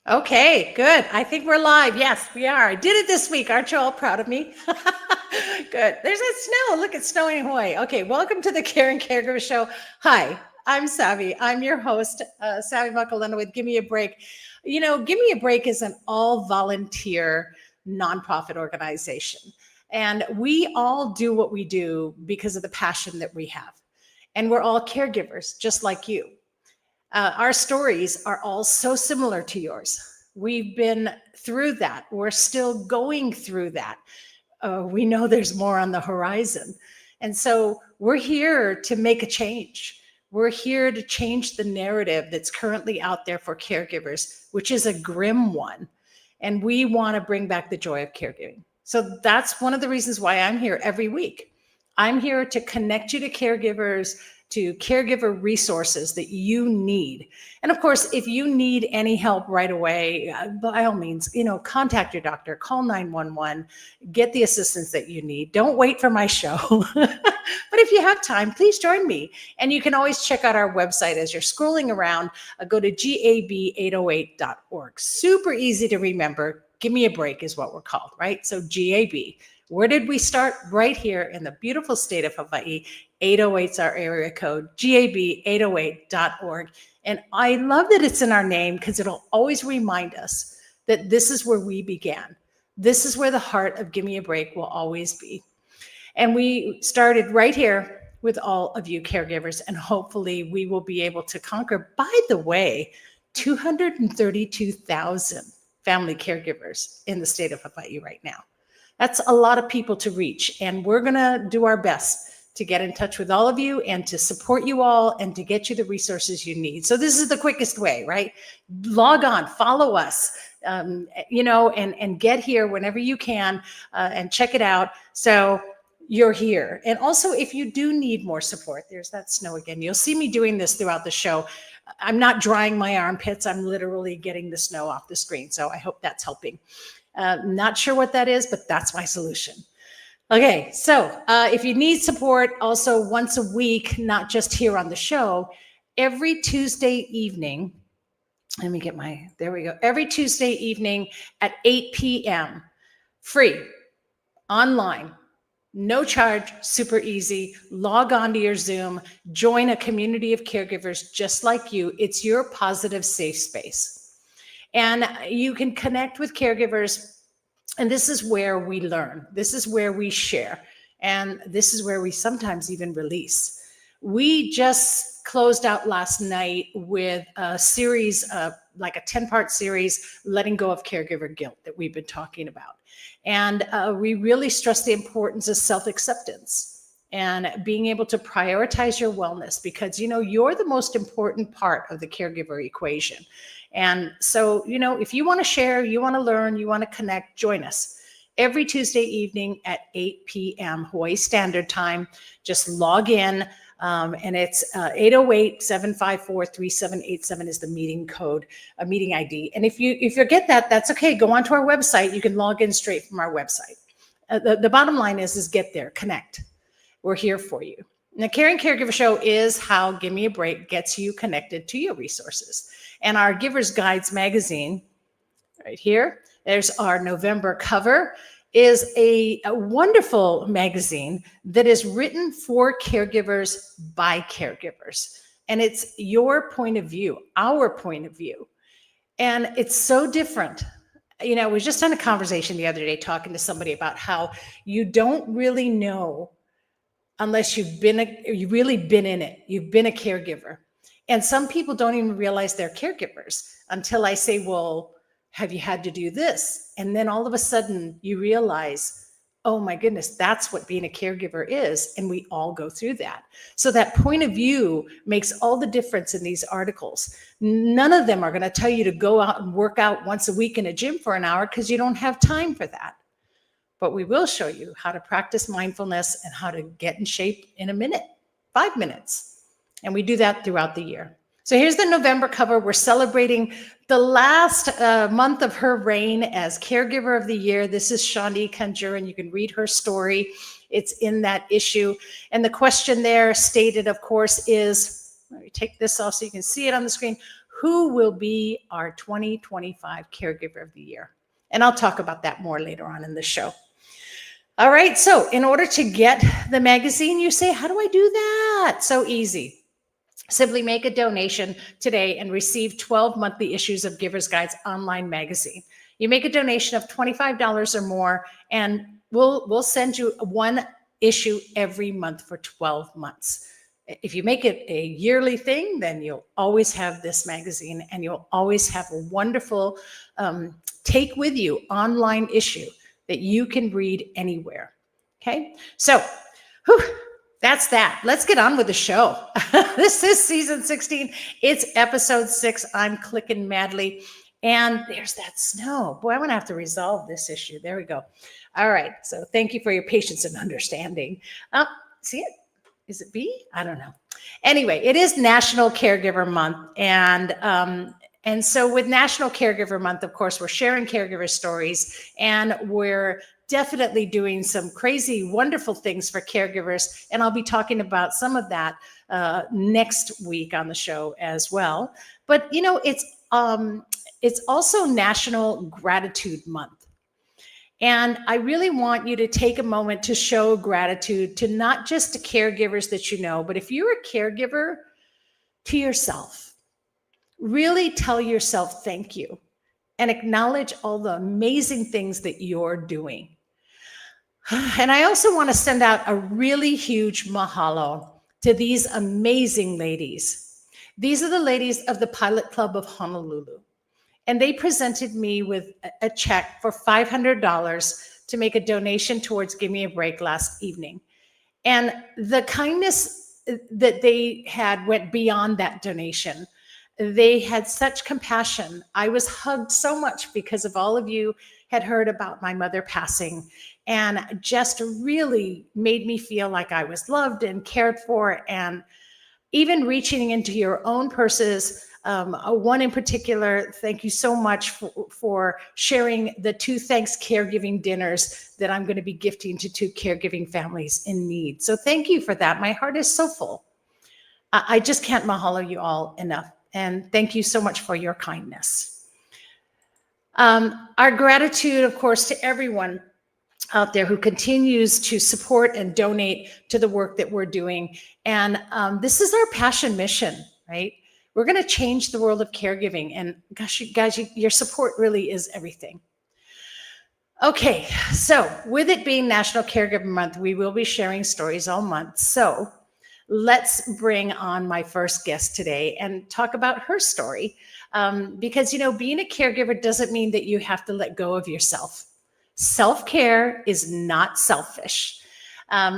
Okay, good. I think we're live. Yes, we are. I did it this week. Aren't you all proud of me? Good. There's that snow. Look, it's snowing in Hawaii. Okay, welcome to the Caring Caregiver Show. Hi, I'm Savy. I'm your host, Savy Makalena with Gimme a Break. You know, Gimme a Break is an all-volunteer nonprofit organization. And we all do what we do because of the passion that we have. And we're all caregivers, just like you. Our stories are all so similar to yours. We've been through that. We're still going through that. We know there's more on the horizon. And so we're here to make a change. We're here to change the narrative that's currently out there for caregivers, which is a grim one. And we want to bring back the joy of caregiving. So that's one of the reasons why I'm here every week. I'm here to connect you to caregivers, to caregiver resources that you need. And of course, if you need any help right away, by all means, contact your doctor, call 911, get the assistance that you need. Don't wait for my show. But if you have time, please join me. And you can always check out our website as you're scrolling around. Go to gab808.org. Super easy to remember. Give me a break is what we're called, right? So GAB. Where did we start? Right here in the beautiful state of Hawaii. 808 is our area code, gab808.org. And I love that it's in our name because it'll always remind us that this is where we began. This is where the heart of Gimme a Break will always be. And we started right here with all of you caregivers, and hopefully we will be able to conquer, by the way, 232,000 family caregivers in the state of Hawaii right now. That's a lot of people to reach, and we're going to do our best to get in touch with all of you and to support you all and to get you the resources you need. So this is the quickest way, right? Log on, follow us, and get here whenever you can and check it out. So you're here. And also, if you do need more support, there's that snow again. You'll see me doing this throughout the show. I'm not drying my armpits. I'm literally getting the snow off the screen. So I hope that's helping. Not sure what that is, but that's my solution. Okay, so if you need support, also once a week, not just here on the show, every Tuesday evening, let me get there we go. Every Tuesday evening at 8 p.m., free, online, no charge, super easy. Log on to your Zoom, join a community of caregivers just like you. It's your positive safe space. And you can connect with caregivers. And this is where we learn. This is where we share. And this is where we sometimes even release. We just closed out last night with a series, like a 10-part series, letting go of caregiver guilt that we've been talking about. And we really stress the importance of self-acceptance and being able to prioritize your wellness because, you're the most important part of the caregiver equation. And so, if you want to share, you want to learn, you want to connect, join us every Tuesday evening at 8 p.m. Hawaii Standard Time. Just log in, and it's 808-754-3787 is the meeting code, a meeting ID. And if you forget that, that's okay. Go onto our website. You can log in straight from our website. The bottom line is get there, connect. We're here for you. The Caring Caregiver Show is how Gimme a Break gets you connected to your resources. And our Giver's Guides magazine, right here, there's our November cover, is a wonderful magazine that is written for caregivers by caregivers. And it's your point of view, our point of view. And it's so different. We just had a conversation the other day talking to somebody about how you don't really know unless you've really been in it. You've been a caregiver. And some people don't even realize they're caregivers until I say, well, have you had to do this? And then all of a sudden you realize, oh my goodness, that's what being a caregiver is. And we all go through that. So that point of view makes all the difference in these articles. None of them are going to tell you to go out and work out once a week in a gym for an hour because you don't have time for that. But we will show you how to practice mindfulness and how to get in shape in a minute, 5 minutes. And we do that throughout the year. So here's the November cover. We're celebrating the last month of her reign as Caregiver of the Year. This is Shandi Kanjuran. You can read her story. It's in that issue. And the question there stated, of course, is, let me take this off so you can see it on the screen. who will be our 2025 Caregiver of the Year. And I'll talk about that more later on in the show. All right, so in order to get the magazine, you say, how do I do that? So easy. Simply make a donation today and receive 12 monthly issues of Giver's Guides online magazine. You make a donation of $25 or more, and we'll send you one issue every month for 12 months. If you make it a yearly thing, then you'll always have this magazine, and you'll always have a wonderful take with you online issue that you can read anywhere. Okay, so that's that. Let's get on with the show. This is season 16. It's episode 6. I'm clicking madly. And there's that snow. Boy, I'm going to have to resolve this issue. There we go. All right. So thank you for your patience and understanding. See it? Is it B? I don't know. Anyway, it is National Caregiver Month. And so with National Caregiver Month, of course, we're sharing caregiver stories, and we're definitely doing some crazy, wonderful things for caregivers. And I'll be talking about some of that next week on the show as well. But, you know, it's also National Gratitude Month. And I really want you to take a moment to show gratitude to not just the caregivers that you know, but if you're a caregiver, to yourself. Really tell yourself thank you and acknowledge all the amazing things that you're doing. And I also want to send out a really huge mahalo to these amazing ladies. These are the ladies of the Pilot Club of Honolulu. And they presented me with a check for $500 to make a donation towards Gimme a Break last evening. And the kindness that they had went beyond that donation. They had such compassion. I was hugged so much because of all of you had heard about my mother passing, and just really made me feel like I was loved and cared for, and even reaching into your own purses. One in particular, thank you so much for sharing the 2 Thanks Caregiving dinners that I'm going to be gifting to 2 caregiving families in need. So thank you for that. My heart is so full. I just can't mahalo you all enough. And thank you so much for your kindness. Our gratitude, of course, to everyone out there who continues to support and donate to the work that we're doing. And this is our passion mission, right? We're going to change the world of caregiving. And gosh, you guys, your support really is everything. Okay, so with it being National Caregiver Month, we will be sharing stories all month. So let's bring on my first guest today and talk about her story. Because, you know, being a caregiver doesn't mean that you have to let go of yourself. Self-care is not selfish.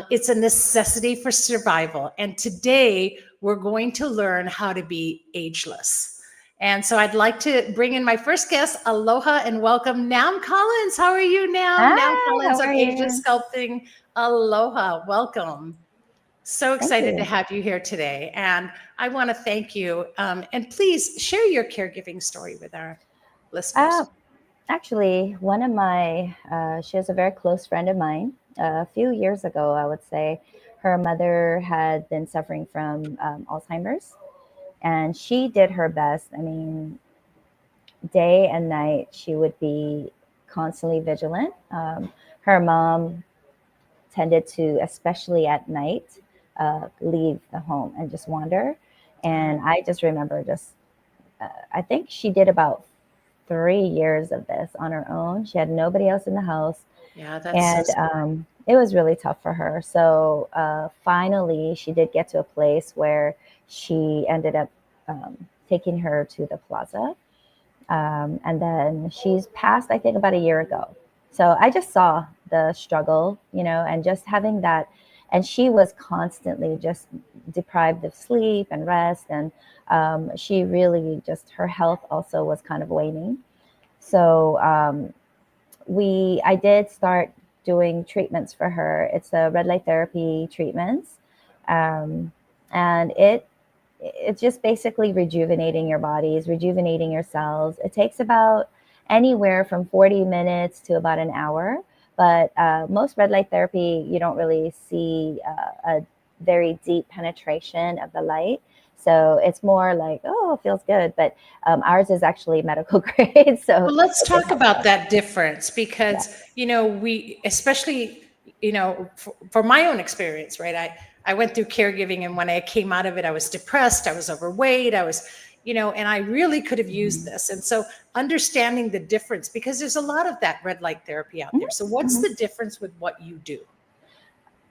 It's a necessity for survival. And today we're going to learn how to be ageless. And so I'd like to bring in my first guest. Aloha and welcome Nam Collins. How are you, Nam? Hi, Nam Collins how of are Ageless you? Sculpting. Aloha, welcome. So Thank excited to you. have you here today. And I want to thank you. And please share your caregiving story with our Uh, listeners. Actually, one of my, she was a very close friend of mine. A few years ago, I would say, her mother had been suffering from Alzheimer's, and she did her best. I mean, day and night, she would be constantly vigilant. Her mom tended to, especially at night, leave the home and just wander. And I just remember I think she did about 3 years of this on her own. She had nobody else in the house. Yeah, that's so And it was really tough for her. So finally, she did get to a place where she ended up taking her to the plaza. And then she's passed, I think, about a year ago. So I just saw the struggle, you know, and just having that. And she was constantly just deprived of sleep and rest. And she really just, her health also was kind of waning. So I did start doing treatments for her. It's a red light therapy treatments. And it's just basically rejuvenating your bodies, rejuvenating your cells. It takes about anywhere from 40 minutes to about an hour. But most red light therapy, you don't really see a very deep penetration of the light. So it's more like, oh, it feels good. But ours is actually medical grade. So Well, let's it talk helps about us. that difference Yeah. because, we, especially, for my own experience, right? I went through caregiving, and when I came out of it, I was depressed, I was overweight, I was, and I really could have used Mhm. this. And so understanding the difference, because there's a lot of that red light therapy out Mhm. there. So what's Mhm. the difference with what you do?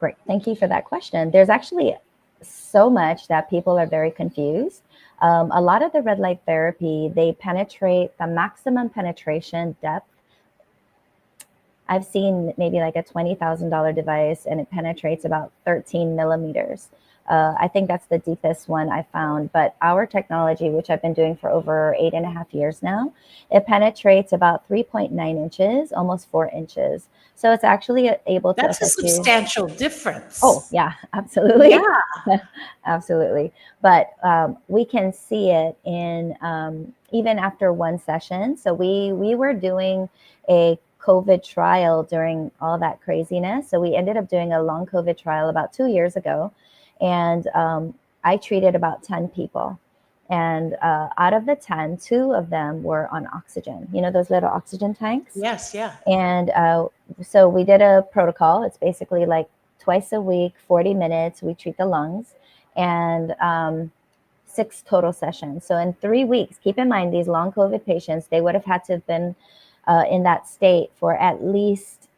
Great. Thank you for that question. There's actually so much that people are very confused. A lot of the red light therapy, they penetrate the maximum penetration depth. I've seen maybe like a $20,000 device and it penetrates about 13 millimeters. I think that's the deepest one I found. But our technology, which I've been doing for over 8.5 years now, it penetrates about 3.9 inches, almost 4 inches. So it's actually able to That's a affect you. substantial Oh, difference. yeah, Yeah. absolutely. Absolutely. But we can see it in even after one session. So we were doing a COVID trial during all that craziness. So we ended up doing a long COVID trial about 2 years ago. And I treated about 10 people. And out of the 10, two of them were on oxygen, those little oxygen tanks. Yes. Yeah. And so we did a protocol. It's basically like twice a week, 40 minutes. We treat the lungs and 6 total sessions. So in 3 weeks, keep in mind, these long COVID patients, they would have had to have been in that state for at least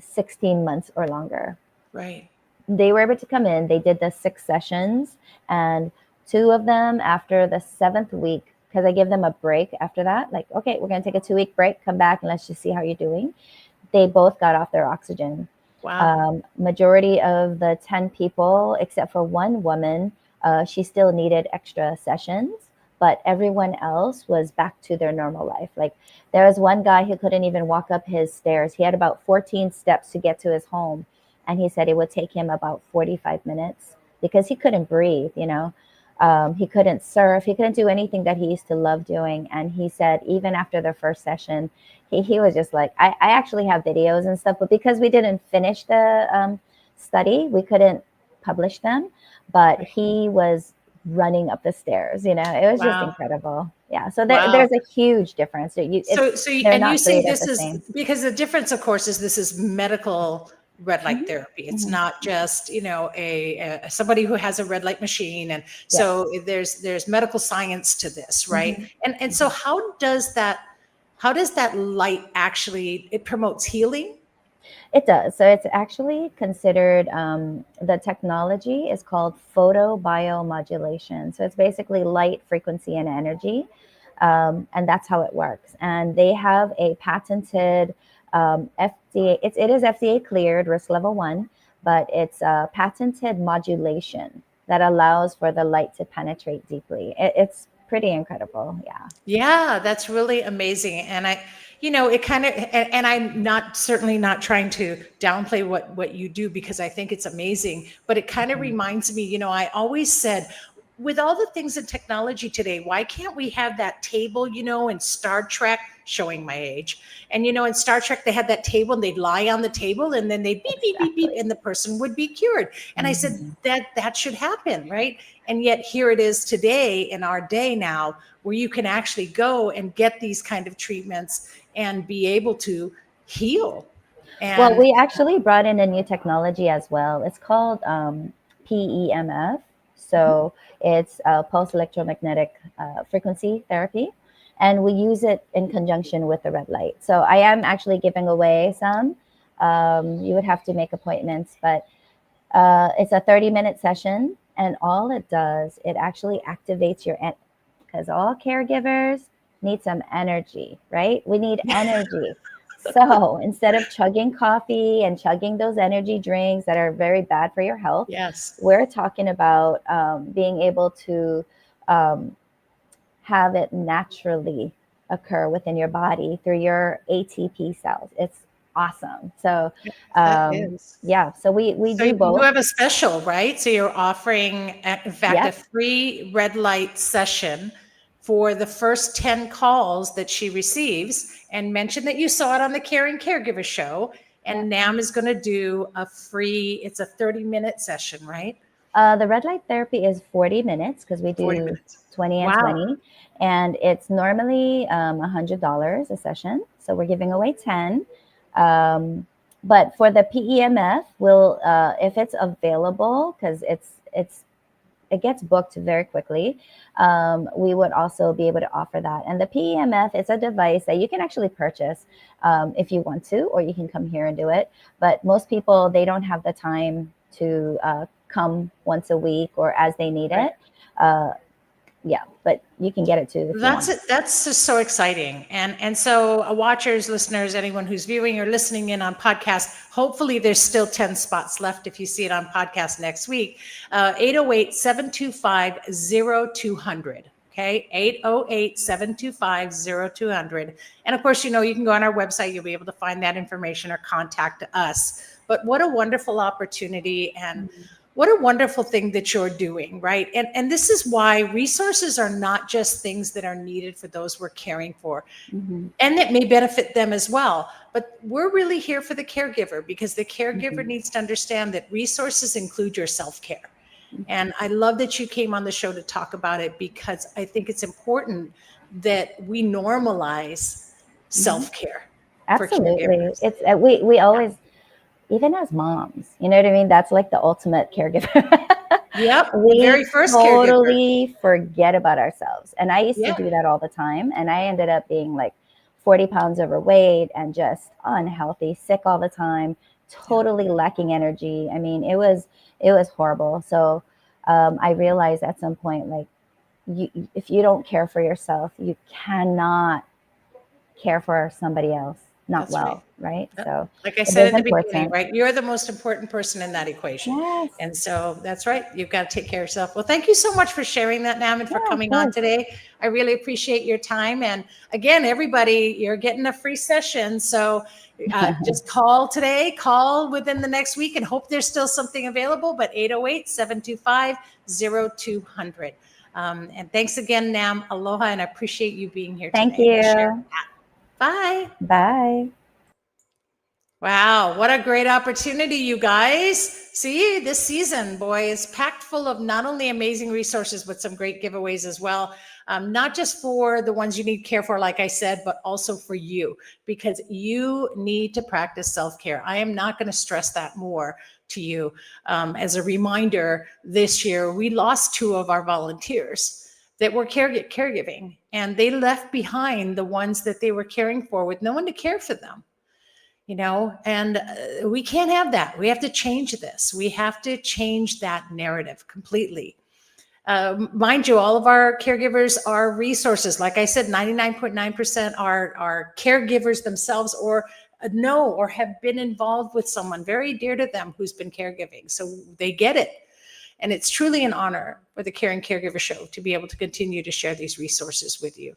16 months or longer. Right. They were able to come in. They did the 6 sessions, and two of them after the 7th week, because I give them a break after that. Like, okay, we're going to take a 2-week break, come back, and let's just see how you're doing. They both got off their oxygen. Wow. Majority of the 10 people, except for one woman, she still needed extra sessions, but everyone else was back to their normal life. Like there was one guy who couldn't even walk up his stairs. He had about 14 steps to get to his home. And he said it would take him about 45 minutes because he couldn't breathe. He couldn't surf. He couldn't do anything that he used to love doing. And he said, even after the first session, he was just like, I actually have videos and stuff, but because we didn't finish the study, we couldn't publish them. But Right. he was running up the stairs. It was just Wow. incredible. Yeah. So Wow. there's a huge difference. They're And you not say created this the is same. because the difference, of course, is this is medical red light Mhm. therapy. It's Mhm. not just, a somebody who has a red light machine. And Yes. so there's medical science to this, right? Mhm. And so how does that light actually, it promotes healing? It does. So it's actually considered, the technology is called photobiomodulation. So it's basically light, frequency, and energy. And that's how it works. And they have a patented FDA, it is FDA cleared, risk level 1, but it's a patented modulation that allows for the light to penetrate deeply. It's pretty incredible. Yeah. Yeah, that's really amazing. And it kind of, and I'm not certainly not trying to downplay what you do because I think it's amazing, but it kind of Mhm. reminds me, I always said, with all the things in technology today, why can't we have that table, in Star Trek, showing my age, and in Star Trek, they had that table and they'd lie on the table and then they'd beep, beep, beep, beep, Exactly. and the person would be cured. And I said, Mhm. that should happen, right? And yet here it is today in our day now, where you can actually go and get these kind of treatments and be able to heal. Well, And we actually brought in a new technology as well. It's called PEMF. So it's pulse electromagnetic frequency therapy. And we use it in conjunction with the red light. So I am actually giving away some. You would have to make appointments, but it's a 30-minute session. And all it does, it actually activates your, because all caregivers need some energy, right? We need energy. So instead of chugging coffee and chugging those energy drinks that are very bad for your health, yes, we're talking about being able to um, have it naturally occur within your body through your ATP cells. It's awesome. So, that is. yeah, so we So do you both. have a special, right? So you're offering, in fact, a Yep. free red light session for the first 10 calls that she receives, and mention that you saw it on the Caring Caregiver Show. And Yep. NAM is going to do it's a 30-minute session, right? The red light therapy is 40 minutes because we 40 do minutes. 20 and Wow. 20. And it's normally $100 a session. So we're giving away 10. But for the PEMF, we'll if it's available, because it gets booked very quickly. We would also be able to offer that. And the PEMF is a device that you can actually purchase if you want to, or you can come here and do it. But most people, they don't have the time to come once a week or as they need Right. it. Yeah, but you can get it too if you That's want. it. That's just so exciting. And so watchers, listeners, anyone who's viewing or listening in on podcast, hopefully there's still 10 spots left if you see it on podcast next week. 808-725-0200. Okay, 808-725-0200. And of course, you know, you can go on our website. You'll be able to find that information or contact us. But what a wonderful opportunity, and what a wonderful thing that you're doing, right? And this is why resources are not just things that are needed for those we're caring for, and it may benefit them as well. But we're really here for the caregiver, because the caregiver needs to understand that resources include your self-care. And I love that you came on the show to talk about it, because I think it's important that we normalize self-care for Absolutely. caregivers. It's we always, even as moms, you know what I mean? That's like the ultimate caregiver. Yep, the We very first caregiver. totally forget about ourselves. And I used to Yeah. do that all the time. And I ended up being like 40 pounds overweight and just unhealthy, sick all the time, totally lacking energy. I mean, it was horrible. So I realized at some point, like, if you don't care for yourself, you cannot care for somebody else, not That's well, right? Yep. So Like I it said is in the beginning, important. right? You're the most important person in that equation. Yes. And so that's right. You've got to take care of yourself. Well, thank you so much for sharing that, Nam, and for Yeah, of coming on course. today. I really appreciate your time. And again, everybody, you're getting a free session. So just call today, call within the next week, and hope there's still something available. But 808-725-0200. And thanks again, Nam. Aloha, and I appreciate you being here Thank today and sharing you. that. Bye. Bye. Wow, what a great opportunity, you guys. See, this season, boy, is packed full of not only amazing resources, but some great giveaways as well. Not just for the ones you need care for, like I said, but also for you, because you need to practice self-care. I am not going to stress that more to you. As a reminder, this year, we lost 2 of our volunteers that were caregiving, and they left behind the ones that they were caring for with no one to care for them. You know, and we can't have that. We have to change this. We have to change that narrative completely. Mind you, all of our caregivers are resources. Like I said, 99.9% are caregivers themselves, or know or have been involved with someone very dear to them who's been caregiving. So they get it. And it's truly an honor for the Caring Caregiver Show to be able to continue to share these resources with you.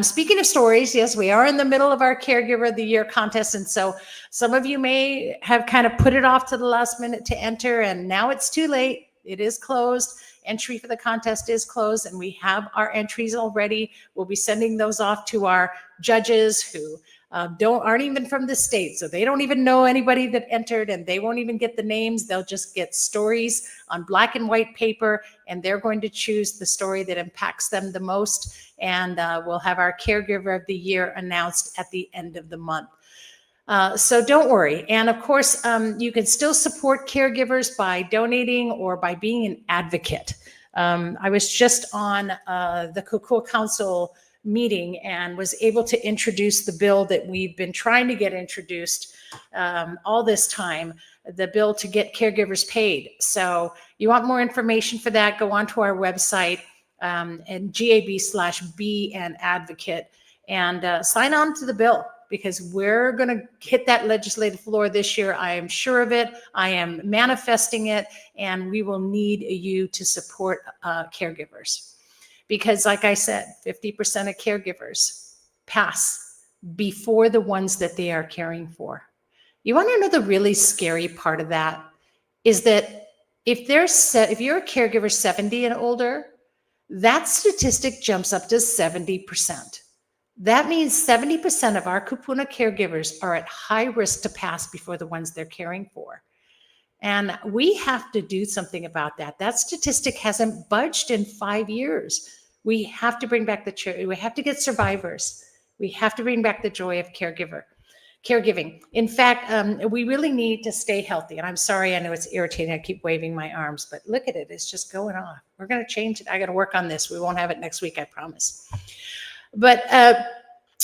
Speaking of stories, yes, we are in the middle of our Caregiver of the Year contest. And so some of you may have kind of put it off to the last minute to enter, and now it's too late. It is closed. Entry for the contest is closed, and we have our entries already. We'll be sending those off to our judges who aren't even from the state. So they don't even know anybody that entered, and they won't even get the names. They'll just get stories on black and white paper, and they're going to choose the story that impacts them the most. And we'll have our Caregiver of the Year announced at the end of the month. So don't worry. And of course, you can still support caregivers by donating or by being an advocate. I was just on the Kukua Council meeting and was able to introduce the bill that we've been trying to get introduced all this time, the bill to get caregivers paid. So you want more information for that, go onto our website and GAB/be an advocate and sign on to the bill, because we're going to hit that legislative floor this year. I am sure of it. I am manifesting it, and we will need you to support caregivers. Because like I said, 50% of caregivers pass before the ones that they are caring for. You want to know the really scary part of that is that if you're a caregiver 70 and older, that statistic jumps up to 70%. That means 70% of our kupuna caregivers are at high risk to pass before the ones they're caring for. And we have to do something about that. That statistic hasn't budged in 5 years. We have to bring back the charity. We have to get survivors. We have to bring back the joy of caregiving. In fact, we really need to stay healthy. And I'm sorry, I know it's irritating. I keep waving my arms, but look at it. It's just going off. We're going to change it. I got to work on this. We won't have it next week, I promise. But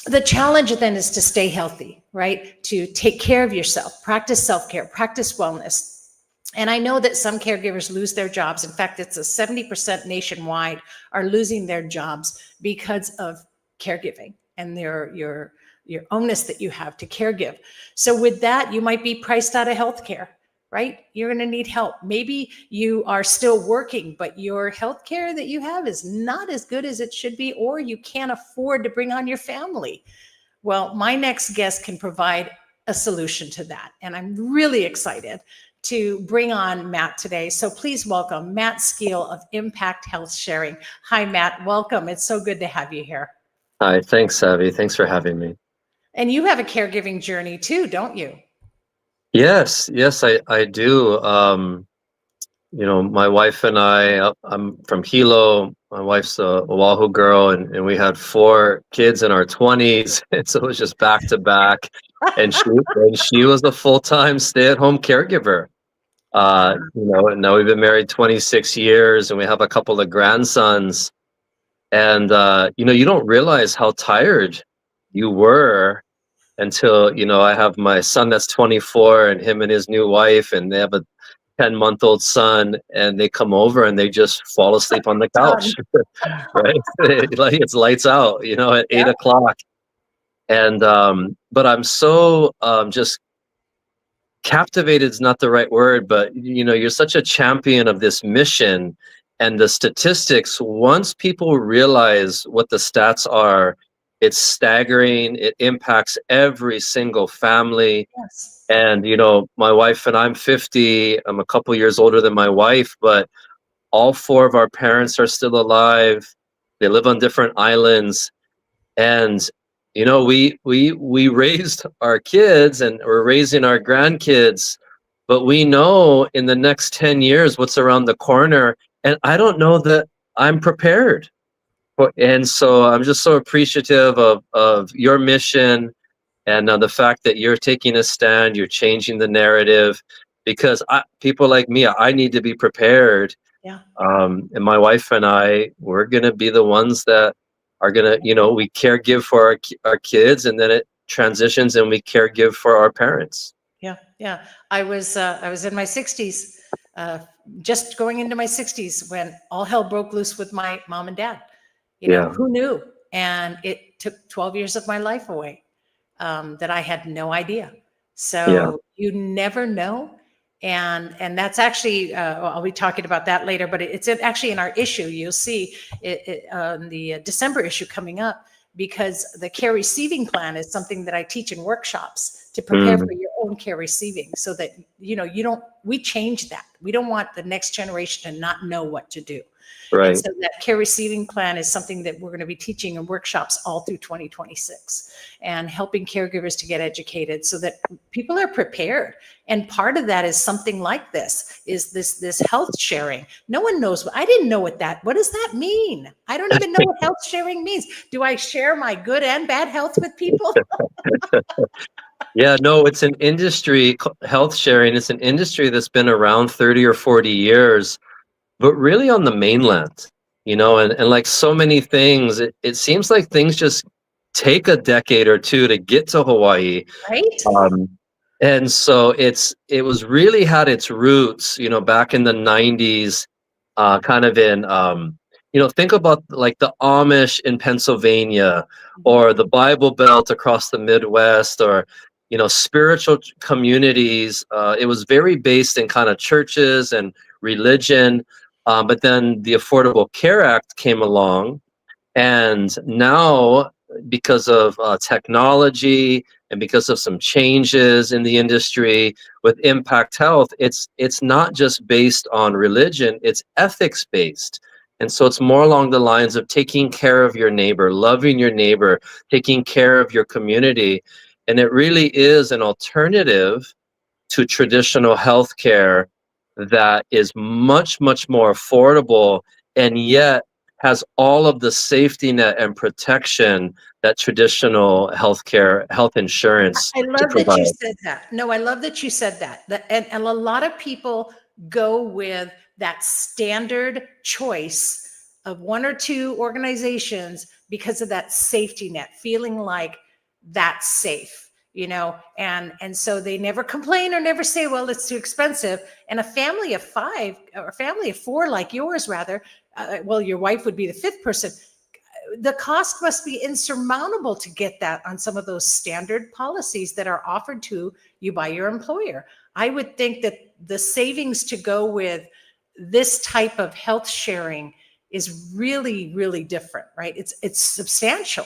the challenge then is to stay healthy, right? To take care of yourself, practice self-care, practice wellness. And I know that some caregivers lose their jobs. In fact, it's a 70% nationwide are losing their jobs because of caregiving and your onus that you have to caregive. So with that, you might be priced out of healthcare, right? You're going to need help. Maybe you are still working, but your healthcare that you have is not as good as it should be, or you can't afford to bring on your family. Well, my next guest can provide a solution to that. And I'm really excited to bring on Matt today. So please welcome Matt Skeele of Impact Health Sharing. Hi, Matt. Welcome. It's so good to have you here. Hi, thanks, Savy. Thanks for having me. And you have a caregiving journey too, don't you? Yes, I do. My wife and I'm from Hilo. My wife's a Oahu girl, and we had 4 kids in our 20s. And so it was just back to back. And she was a full-time stay-at-home caregiver. And now we've been married 26 years, and we have a couple of grandsons. And, you don't realize how tired you were until, I have my son that's 24 and him and his new wife, and they have a 10-month-old son, and they come over and they just fall asleep on the couch, right? Like it's lights out, at 8 o'clock. And, but I'm so just captivated is not the right word, but you're such a champion of this mission and the statistics. Once people realize what the stats are, it's staggering. It impacts every single family. Yes. And my wife and I'm 50. I'm a couple years older than my wife, but all 4 of our parents are still alive. They live on different islands. And we raised our kids and we're raising our grandkids, but we know in the next 10 years what's around the corner, and I don't know that I'm prepared. And so I'm just so appreciative of your mission and the fact that you're taking a stand, you're changing the narrative, because people like me, I need to be prepared. Yeah. And my wife and we're going to be the ones that are going to, we caregive for our kids, and then it transitions and we caregive for our parents. Yeah. Yeah. I was in my 60s, just going into my 60s when all hell broke loose with my mom and dad. Who knew? And it took 12 years of my life away, that I had no idea. So you never know. And that's actually, I'll be talking about that later, but it's actually in our issue. You'll see it on the December issue coming up, because the care receiving plan is something that I teach in workshops to prepare for your own care receiving, so that, we change that. We don't want the next generation to not know what to do. Right. And so that care receiving plan is something that we're going to be teaching in workshops all through 2026, and helping caregivers to get educated so that people are prepared. And part of that is something like this health sharing. No one knows. I didn't know what does that mean? I don't even know what health sharing means. Do I share my good and bad health with people? Yeah, no, it's an industry, health sharing. It's an industry that's been around 30 or 40 years. But really on the mainland, and like so many things, it seems like things just take a decade or two to get to Hawaii. Right. And so it was really had its roots, back in the 90s, kind of in, think about like the Amish in Pennsylvania, or the Bible Belt across the Midwest, or, spiritual communities. It was very based in kind of churches and religion. But then the Affordable Care Act came along, and now, because of technology and because of some changes in the industry with Impact Health, it's not just based on religion, it's ethics based. And so it's more along the lines of taking care of your neighbor, loving your neighbor, taking care of your community. And it really is an alternative to traditional healthcare that is much, much more affordable, and yet has all of the safety net and protection that traditional healthcare, health insurance I to love that you provide. said that. No, I love that you said that. And a lot of people go with that standard choice of one or two organizations because of that safety net, feeling like that's safe, and so they never complain or never say, well, it's too expensive. And a family of five, or a family of four like yours, rather, well, your wife would be the fifth person. The cost must be insurmountable to get that on some of those standard policies that are offered to you by your employer. I would think that the savings to go with this type of health sharing is really, really different, right? It's substantial.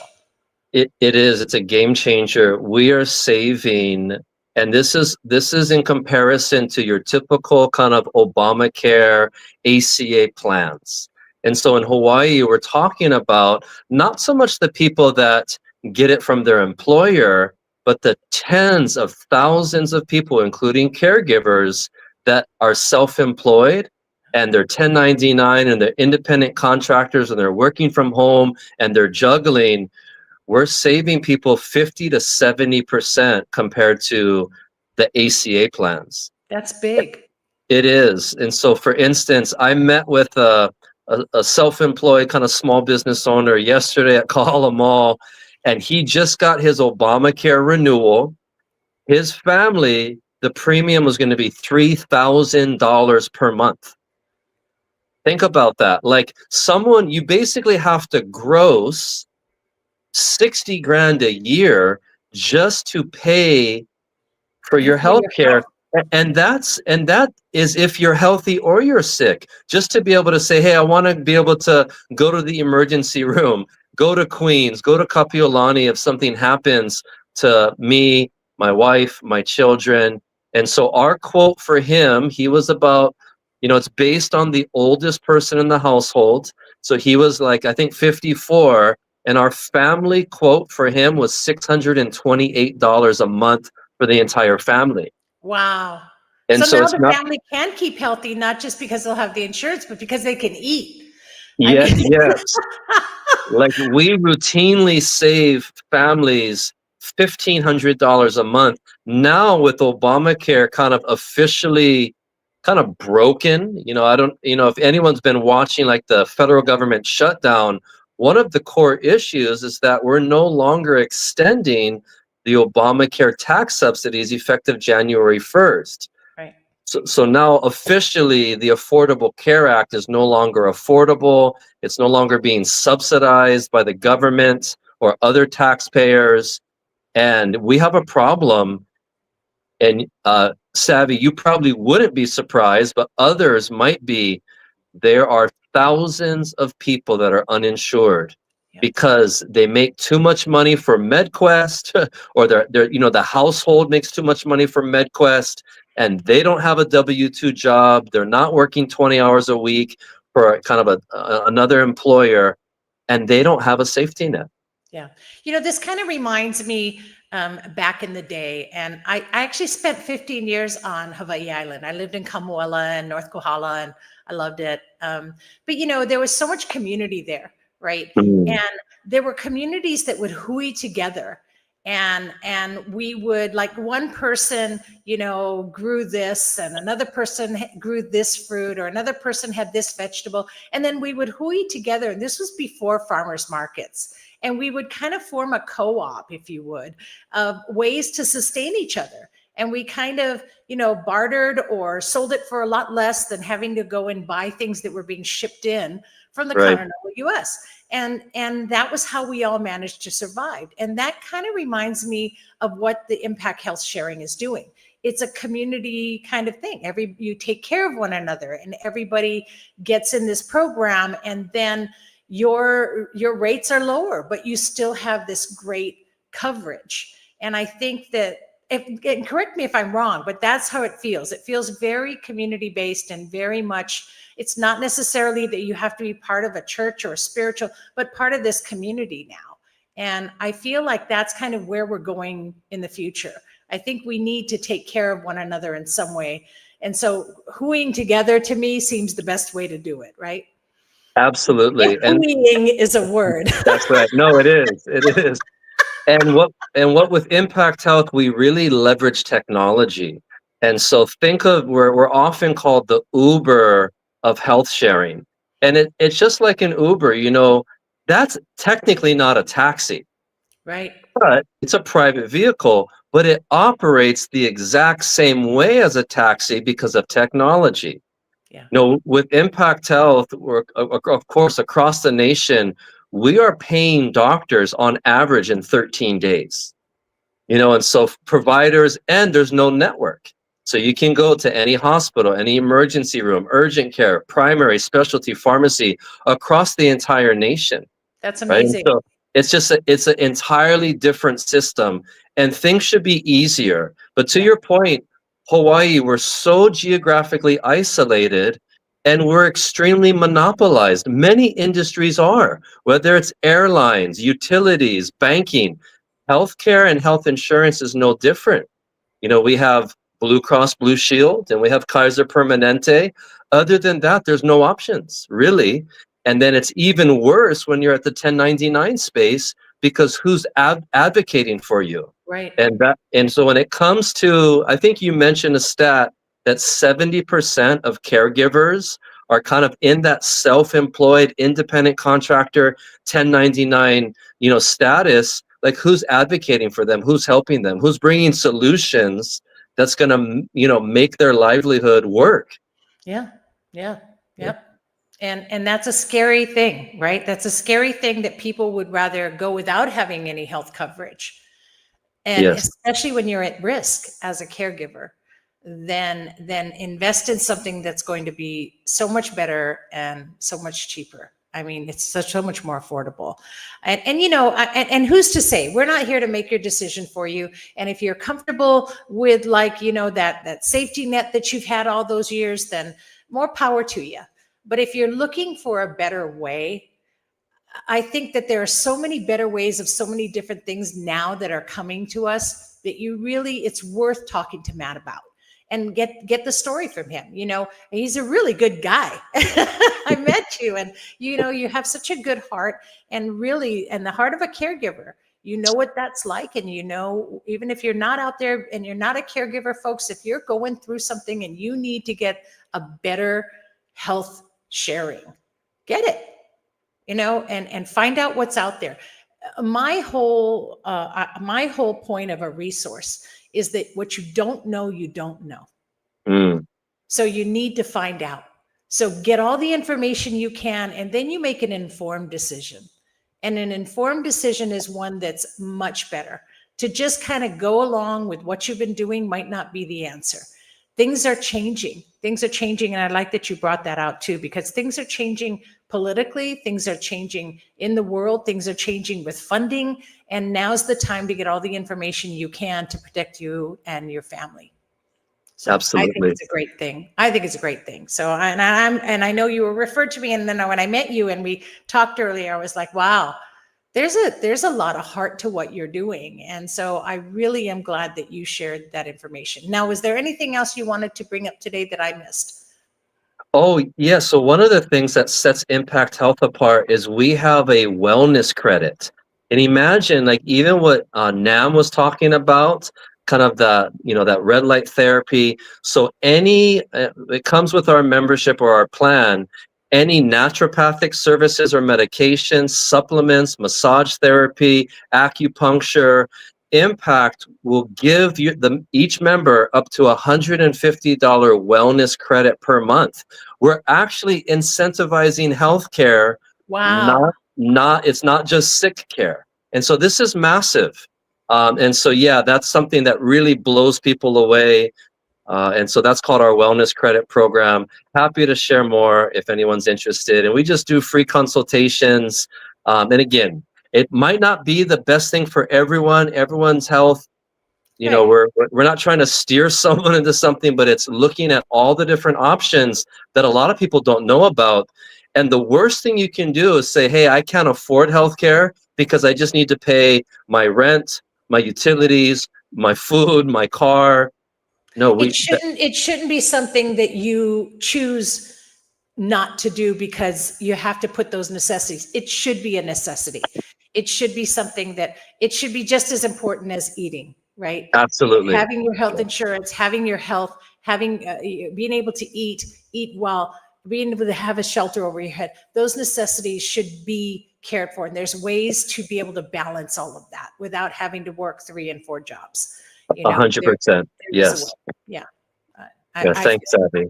It is. It's a game changer. We are saving, and this is in comparison to your typical kind of Obamacare ACA plans. And so in Hawaii, we're talking about not so much the people that get it from their employer, but the tens of thousands of people, including caregivers, that are self-employed, and they're 1099 and they're independent contractors and they're working from home and they're juggling. We're saving people 50 to 70% compared to the ACA plans. That's big. It is. And so, for instance, I met with a self-employed kind of small business owner yesterday at Kahala Mall, and he just got his Obamacare renewal. His family, the premium was going to be $3,000 per month. Think about that. Like, someone, you basically have to gross 60 grand a year just to pay for your For health your care. health. And that is if you're healthy or you're sick. Just to be able to say, hey, I want to be able to go to the emergency room, go to Queens, go to Kapiolani if something happens to me, my wife, my children. And so our quote for him, he was about, it's based on the oldest person in the household. So he was like, I think 54. And our family quote for him was $628 a month for the entire family. Wow. And So so now it's the not, family can keep healthy, not just because they'll have the insurance, but because they can eat. I yeah, mean, yes. Like, we routinely save families $1,500 a month. Now with Obamacare kind of officially kind of broken, I don't, if anyone's been watching like the federal government shutdown, one of the core issues is that we're no longer extending the Obamacare tax subsidies effective January 1st. right. So now officially the Affordable Care Act is no longer affordable. It's no longer being subsidized by the government or other taxpayers. And we have a problem. And Savvy, you probably wouldn't be surprised, but others might be. There are thousands of people that are uninsured Yep. because they make too much money for MedQuest, or the household makes too much money for MedQuest, and they don't have a W-2 job. They're not working 20 hours a week for kind of another employer, and they don't have a safety net. Yeah. This kind of reminds me back in the day, and I actually spent 15 years on Hawaii Island. I lived in Kamuela and North Kohala, and I loved it. But there was so much community there, right? Mm. And there were communities that would hui together. And we would, like, one person, grew this, and another person grew this fruit, or another person had this vegetable. And then we would hui together. And this was before farmers markets. And we would kind of form a co-op, if you would, of ways to sustain each other. And we kind of, bartered or sold it for a lot less than having to go and buy things that were being shipped in from the Right. continental US. And that was how we all managed to survive. And that kind of reminds me of what the Impact Health Sharing is doing. It's a community kind of thing. You take care of one another, and everybody gets in this program, and then your rates are lower, but you still have this great coverage. And I think that, and correct me if I'm wrong, but that's how it feels. It feels very community based, and very much, it's not necessarily that you have to be part of a church or a spiritual, but part of this community now. And I feel like that's kind of where we're going in the future. I think we need to take care of one another in some way. And so hooing together to me seems the best way to do it, right? If Absolutely. And hooing is a word. that's right. No, it is. It is. And what with Impact Health, we really leverage technology. And so think of we're often called the Uber of health sharing. And it's just like an Uber, that's technically not a taxi, Right. but it's a private vehicle, but it operates the exact same way as a taxi because of technology. Yeah. With Impact Health, of course, across the nation, we are paying doctors on average in 13 days. And so providers, and there's no network. So you can go to any hospital, any emergency room, urgent care, primary, specialty, pharmacy across the entire nation. That's Right? amazing. So it's an entirely different system, and things should be easier. But to your point, Hawaii, we're so geographically isolated and we're extremely monopolized. Many industries are, whether it's airlines, utilities, banking, healthcare, and health insurance is no different. We have Blue Cross Blue Shield and we have Kaiser Permanente. Other than that, there's no options, really. And then it's even worse when you're at the 1099 space, because who's advocating for you? Right. And so when it comes to, I think you mentioned a stat that 70% of caregivers are kind of in that self-employed, independent contractor, 1099, status. Like, who's advocating for them? Who's helping them? Who's bringing solutions that's going to, make their livelihood work? Yeah. Yeah. Yep. And that's a scary thing, right? That's a scary thing that people would rather go without having any health coverage. And Yes. especially when you're at risk as a caregiver, then invest in something that's going to be so much better and so much cheaper. I mean, it's so much more affordable. And who's to say? We're not here to make your decision for you. And if you're comfortable with, like, that safety net that you've had all those years, then more power to you. But if you're looking for a better way, I think that there are so many better ways of so many different things now that are coming to us that it's worth talking to Matt about and get the story from him. He's a really good guy. I met you, and you have such a good heart, and the heart of a caregiver. You know what that's like. And even if you're not out there and you're not a caregiver, folks, if you're going through something and you need to get a better health sharing, get it, and find out what's out there. My whole point of a resource is that what you don't know, you don't know. So you need to find out. So get all the information you can, and then you make an informed decision. And an informed decision is one that's much better. To just kind of go along with what you've been doing might not be the answer. Things are changing. And I like that you brought that out too, because things are changing politically, things are changing in the world, things are changing with funding. And now's the time to get all the information you can to protect you and your family. So Absolutely. I think it's a great thing. So, and I know you were referred to me, and then when I met you and we talked earlier, I was like, wow, there's a lot of heart to what you're doing. And so I really am glad that you shared that information. Now, is there anything else you wanted to bring up today that I missed? Oh, yeah. So one of the things that sets Impact Health apart is we have a wellness credit. And imagine, like, even what Nam was talking about, kind of that red light therapy. So it comes with our membership or our plan, any naturopathic services or medications, supplements, massage therapy, acupuncture, Impact will give each member up to $150 wellness credit per month. We're actually incentivizing healthcare. Wow. It's not just sick care. And so this is massive. And so, yeah, that's something that really blows people away. And so that's called our wellness credit program. Happy to share more if anyone's interested. And we just do free consultations. And again, it might not be the best thing for everyone's health. Right. We're not trying to steer someone into something, but it's looking at all the different options that a lot of people don't know about. And the worst thing you can do is say, hey, I can't afford healthcare, because I just need to pay my rent, my utilities, my food, my car. No, It shouldn't be something that you choose not to do because you have to put those necessities. It should be a necessity. It should be something that it should be just as important as eating, right? absolutely. Having your health insurance, having your health, having being able to eat well, being able to have a shelter over your head. Those necessities should be cared for, and there's ways to be able to balance all of that without having to work 3 and 4 jobs. You know, 100%. there is a way. Yes. Yeah. Yeah. I Thanks, Savy.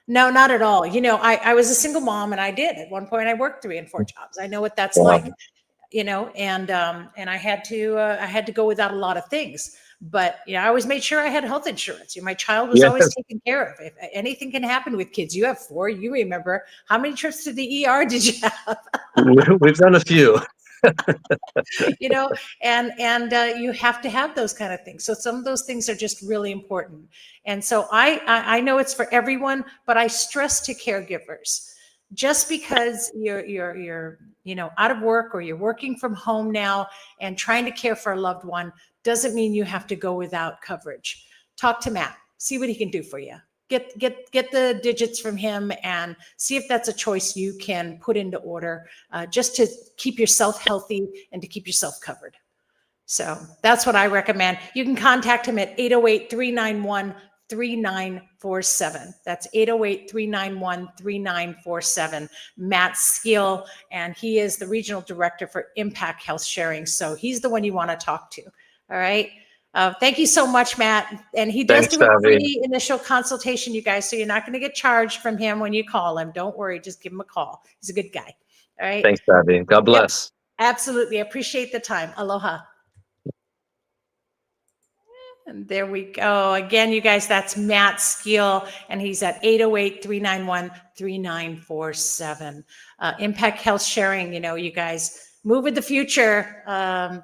no, not at all. You know, I was a single mom, and I did at one point. I worked 3 and 4 jobs. I know what that's Wow. like. You know, and I had to go without a lot of things. But you know, I always made sure I had health insurance. You know, my child was Yes. always taken care of. If anything can happen with kids, you have 4. You remember how many trips to the ER did you have? We've done a few. You know, and you have to have those kind of things. So some of those things are just really important. And so I know it's for everyone, but I stress to caregivers, just because you're you know, out of work, or you're working from home now and trying to care for a loved one, doesn't mean you have to go without coverage. Talk to Matt, see what he can do for you. Get the digits from him and see if that's a choice you can put into order, just to keep yourself healthy and to keep yourself covered. So that's what I recommend. You can contact him at 808-391-3947. That's 808-391-3947. Matt Skeele, and he is the regional director for Impact Health Sharing. So he's the one you want to talk to. All right. Thank you so much, Matt. And he does Thanks, do a Savy. free initial consultation, you guys. So you're not going to get charged from him when you call him. Don't worry. Just give him a call. He's a good guy. All right. Thanks, Savy. God bless. Yep, absolutely. I appreciate the time. Aloha. And there we go. Again, you guys, that's Matt Skeele, and he's at 808-391-3947. Impact Health Sharing, you know, you guys, move with the future.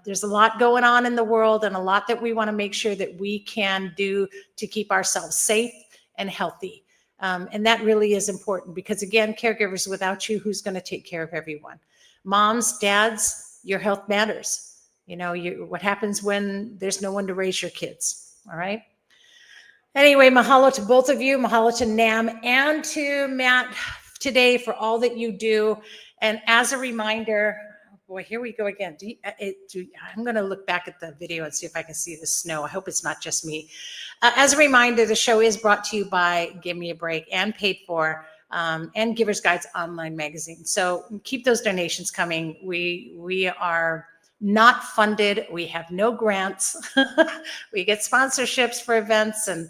There's a lot going on in the world, and a lot that we want to make sure that we can do to keep ourselves safe and healthy. And that really is important because, again, caregivers, without you, who's going to take care of everyone? Moms, dads, your health matters. You know, what happens when there's no one to raise your kids, all right? Anyway, mahalo to both of you. Mahalo to Nam and to Matt today for all that you do. And as a reminder, boy, here we go again. I'm going to look back at the video and see if I can see the snow. I hope it's not just me. As a reminder, the show is brought to you by Gimme a Break and paid for, and Giver's Guides online magazine. So keep those donations coming. We are not funded. We have no grants. We get sponsorships for events, and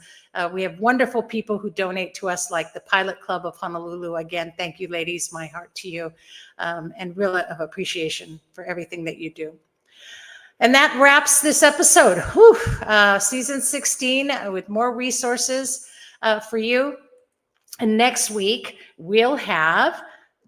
we have wonderful people who donate to us, like the Pilot Club of Honolulu. Again, thank you, ladies. My heart to you, and real of appreciation for everything that you do. And that wraps this episode. Whew, season 16 with more resources for you. And next week we'll have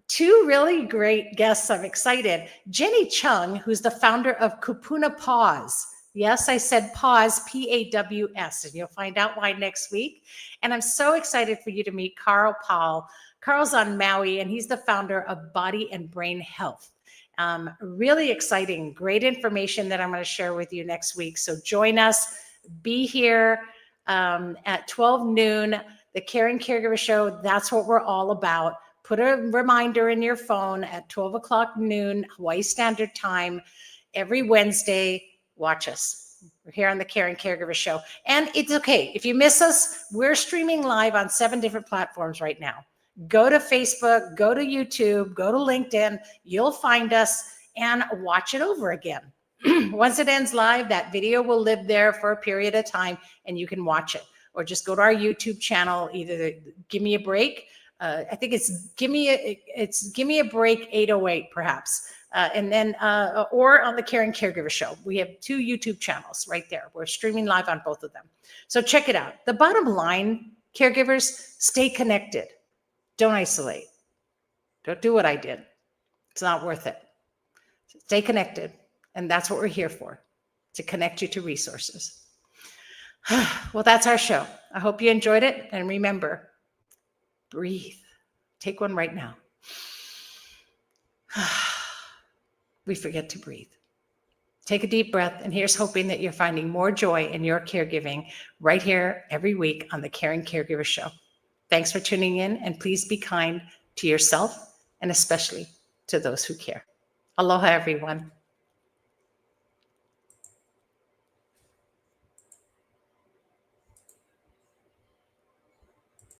2 really great guests. I'm excited. Jenny Chung, who's the founder of Kupuna Paws. Yes, I said pause, P-A-W-S, and you'll find out why next week. And I'm so excited for you to meet Carl Powell. Carl's on Maui, and he's the founder of Body and Brain Health. Really exciting, great information that I'm going to share with you next week. So join us, be here at 12 noon, the Caring Caregiver Show. That's what we're all about. Put a reminder in your phone at 12 o'clock noon, Hawaii Standard Time, every Wednesday. Watch us. We're here on the Caring Caregiver Show. And it's okay. If you miss us, we're streaming live on 7 different platforms right now. Go to Facebook, go to YouTube, go to LinkedIn. You'll find us and watch it over again. Once it ends live, that video will live there for a period of time and you can watch it. Or just go to our YouTube channel, either Give Me a Break. I think it's Give Me a Break 808, perhaps. And then, or on the Caring Caregiver Show. We have 2 YouTube channels right there. We're streaming live on both of them. So check it out. The bottom line, caregivers, stay connected. Don't isolate. Don't do what I did. It's not worth it. Stay connected. And that's what we're here for, to connect you to resources. Well, that's our show. I hope you enjoyed it. And remember, breathe. Take one right now. We forget to breathe. Take a deep breath, and here's hoping that you're finding more joy in your caregiving right here every week on the Caring Caregiver Show. Thanks for tuning in, and please be kind to yourself and especially to those who care. Aloha, everyone.